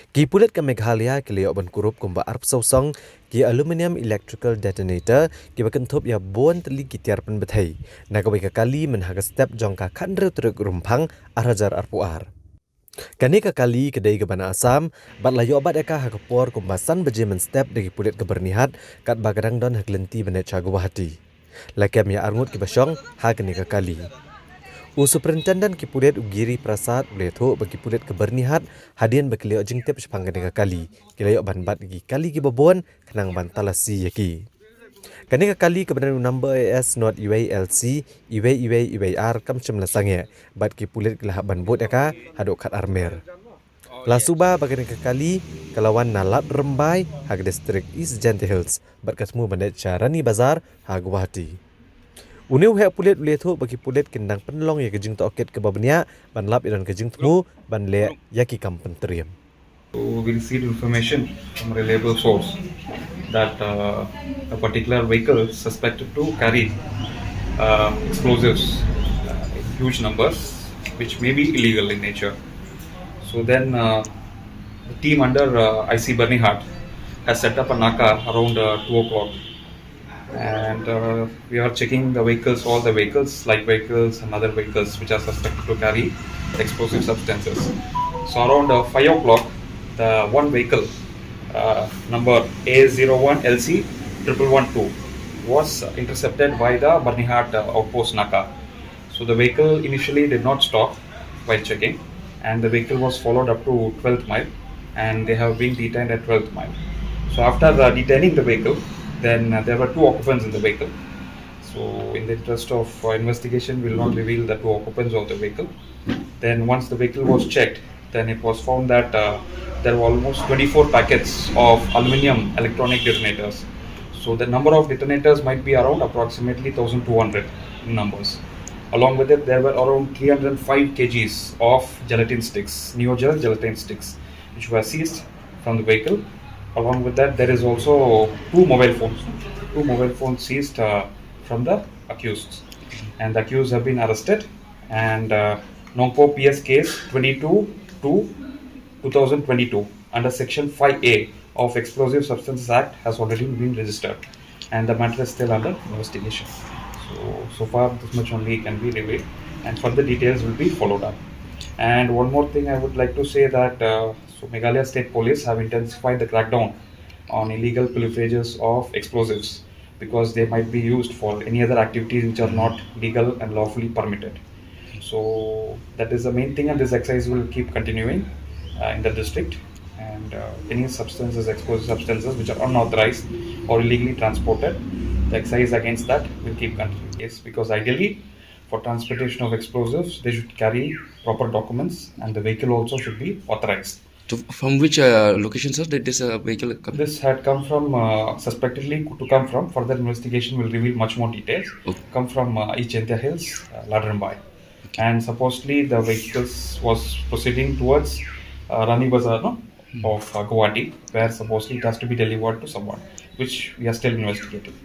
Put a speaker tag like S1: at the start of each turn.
S1: Ki Pulit ke Meghalaya ke liok ban kurup kumba arp song ki aluminium electrical detonator ki bakan thop ya bon teli ki Tiar Pynbthei na ka kali men haga step jongka khandre truk rumpang arajar arpuar. Kani ka kali kedai ke bana Asam bat layo bat eka haga por kumbasan beje men step dari Pulit ke Byrnihat kat bagadang don haglenti benet Guwahati. Lakem ya arngut ki basyong ha kani ka kali. Superintendent ki Pulit Ugiri Prasad Uletho bagi Pulit ke Byrnihat hadian bagi leo jingtep sepanggan dengan kali. Kila ban bat gi kali ki babon kenang ban talasi yaki. Kani ka kali ke badan number AS not UALC UAR kam cem lasangnya bat ki Pulit kelah ban bot eka hadok kat armer. Lasuba bagi ka kali kelawan nalap rembai hag distrik East Gentle Hills bat kasmu bandet Charani Bazar ha Guwahati. Uniu hek Pulit uletho bagi Pulit kendang penlong ya kejing toket ke babnya ban lap idan kejing temu ban le yaki kam penteriam.
S2: So we received information from a reliable source that a particular vehicle is suspected to carry explosives in huge numbers, which may be illegal in nature. So then the team under IC Byrnihat has set up a NACA around 2 o'clock. And we are checking the vehicles, all the vehicles, light vehicles and other vehicles which are suspected to carry explosive substances. So around 5 o'clock, the one vehicle, number A01LC 1112, was intercepted by the Byrnihat outpost NACA. So the vehicle initially did not stop while checking, and the vehicle was followed up to 12th mile, and they have been detained at 12th mile. So after detaining the vehicle, then there were 2 occupants in the vehicle. So in the interest of investigation, we will not reveal the 2 occupants of the vehicle. Then once the vehicle was checked, then it was found that there were almost 24 packets of aluminium electronic detonators. So the number of detonators might be around approximately 1200 in numbers. Along with it, there were around 305 kgs of gelatin sticks, Neogel gelatin sticks, which were seized from the vehicle. Along with that, there is also 2 mobile phones seized from the accused, and the accused have been arrested. And Nongpo PS case 22/2022 under Section 5A of Explosive Substances Act has already been registered, and the matter is still under investigation. So far this much only can be revealed, and further details will be followed up. And one more thing I would like to say that so Meghalaya State Police have intensified the crackdown on illegal pilferages of explosives, because they might be used for any other activities which are not legal and lawfully permitted. So that is the main thing, and this exercise will keep continuing in the district. And any substances, explosive substances which are unauthorized or illegally transported, the exercise against that will keep continuing. Yes, because ideally, for transportation of explosives, they should carry proper documents, and the vehicle also should be authorized.
S3: So from which location, sir, did this vehicle come?
S2: This had come from, suspectedly to come from, further investigation will reveal much more details, come from East Gentle Hills, Ladrambai. Okay. And supposedly the vehicles was proceeding towards Rani Bazar of Guwahati, where supposedly it has to be delivered to someone, which we are still investigating.